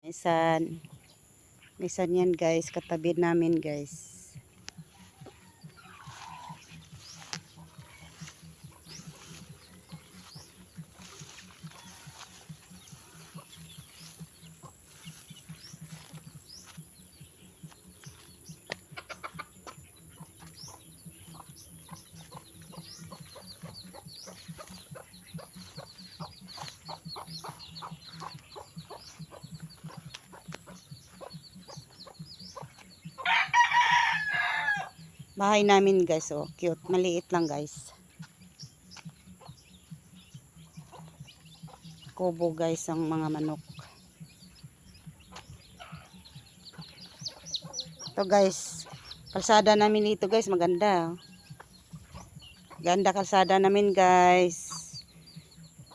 Isan. Isan yan guys. Katabi namin guys. Bahay namin guys, oh, cute. Maliit lang guys. Kubo guys ang mga manok. Ito guys, kalsada namin dito guys, maganda. Ganda kalsada namin guys.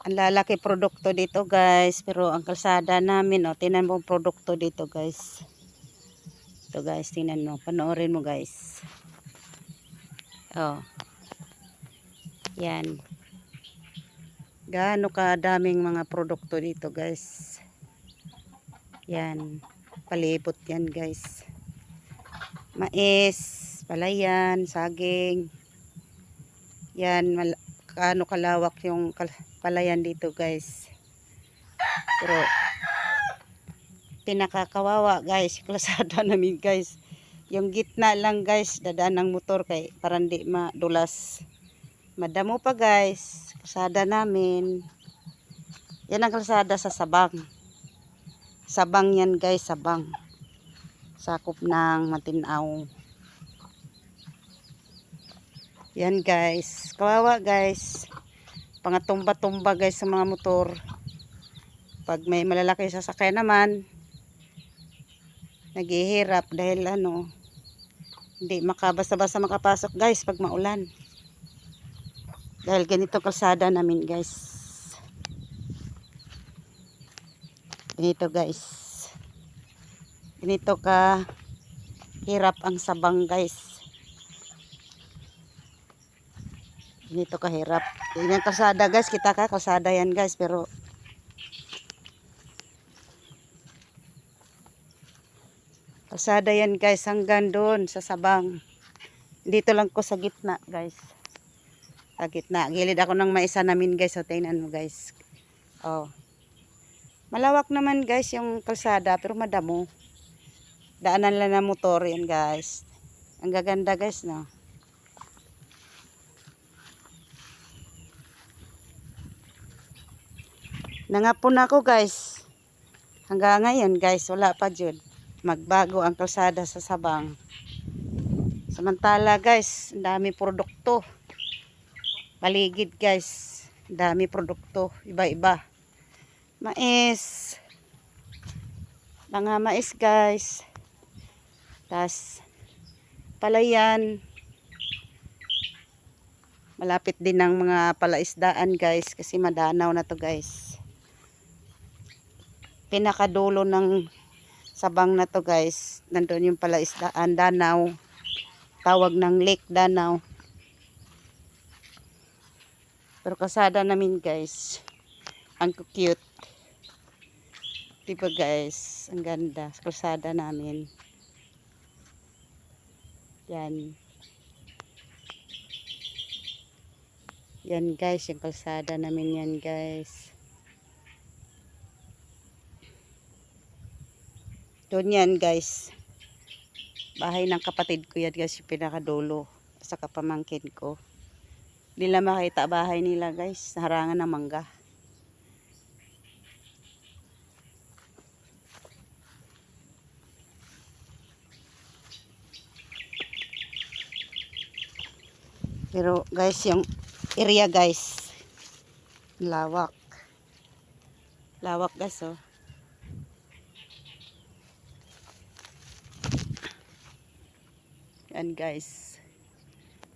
Ang lalaki produkto dito guys, pero ang kalsada namin, oh, tingnan mo produkto dito guys. Ito guys, tingnan mo, panoorin mo guys. Oh. Yan. Gaano kadaming mga produkto dito guys. Yan. Palibot yan guys. Mais, palayan, saging. Yan. Gaano kalawak yung palayan dito guys. Pero pinakakawawa guys. Kalsada namin guys. Yung gitna lang guys. Dadaan ng motor kay para hindi madulas. Madamo pa guys. Kalsada namin. Yan ang kalsada sa Sabang. Sabang yan guys, Sabang. Sakop ng Matinaw. Yan guys. Kawawa guys. Pangatumba-tumba guys sa mga motor. Pag may malalaki sasakyan naman, naghihirap dahil hindi basta-basta makapasok guys pag maulan. Dahil ganito kalsada namin guys. Ganito guys. Ganito ka hirap ang Sabang guys. Ganito ka hirap. Yan ang kalsada guys. Kita ka kalsada yan guys. Pero kalsada yan guys hanggang doon sa Sabang. Dito lang ko sa gitna guys. Sa gitna. Gilid ako ng maisa namin guys. O tingnan mo guys. Oh. Malawak naman guys yung kalsada pero madamo. Daanan lang ng motor yan guys. Ang gaganda guys no. Nangapon ako guys. Hanggang ngayon guys wala pa dyan. Magbago ang kalsada sa Sabang. Samantala guys, dami produkto. Paligid guys, dami produkto, iba-iba. Mais. Mga mais guys. Tas palayan. Malapit din ng mga palaisdaan guys kasi madanaw na to guys. Pinakadulo ng Sabang na to guys. Nandun yung palaisdaan, Danaw. Tawag ng Lake Danaw. Pero kasada namin guys. Ang cute. Diba guys? Ang ganda. Kalsada namin. Yan. Yan guys. Yung kalsada namin yan guys. Doon yan guys. Bahay ng kapatid ko yan guys. Yung pinakadulo. Sa kapamangkin ko. Hindi lang makita bahay nila guys. Harangan ng mangga. Pero guys yung area guys. Lawak. Lawak guys oh. Yan guys.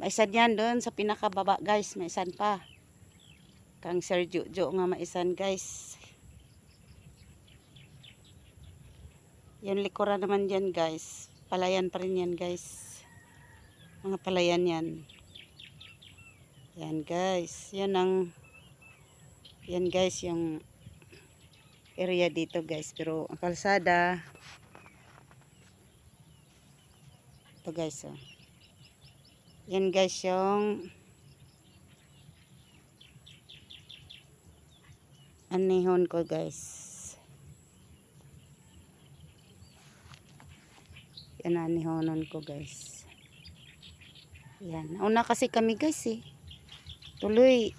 Maisan yan doon sa pinakababa guys. Maisan pa. Kang Sir Jojo nga maisan guys. Yung likuran naman dyan guys. Palayan pa rin yan guys. Mga palayan yan. Yan guys. Yan guys yung area dito guys. Pero ang kalsada, ito guys oh. Yan guys yung anihon ko guys. Yan anihonon ko guys. Yan. Una kasi kami guys eh. Tuloy.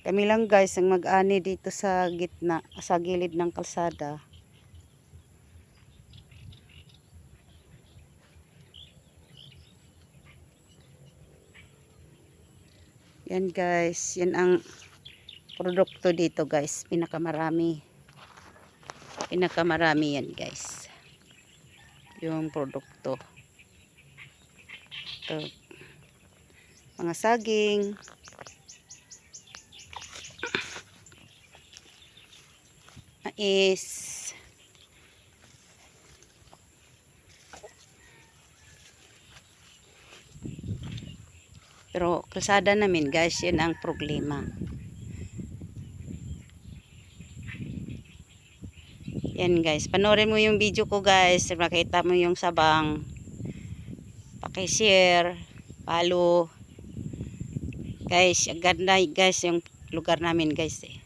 Kami lang guys ang mag-ani dito sa gitna, sa gilid ng kalsada. Yan guys. Yan ang produkto dito guys. Pinakamarami. Pinakamarami yan guys. Yung produkto. Ito. Mga saging. Mais. Pero kalsada namin guys, yan ang problema. Yan guys, panoorin mo yung video ko guys, makita mo yung sabang. Paki-share, follow. Guys, ang ganda guys yung lugar namin guys eh.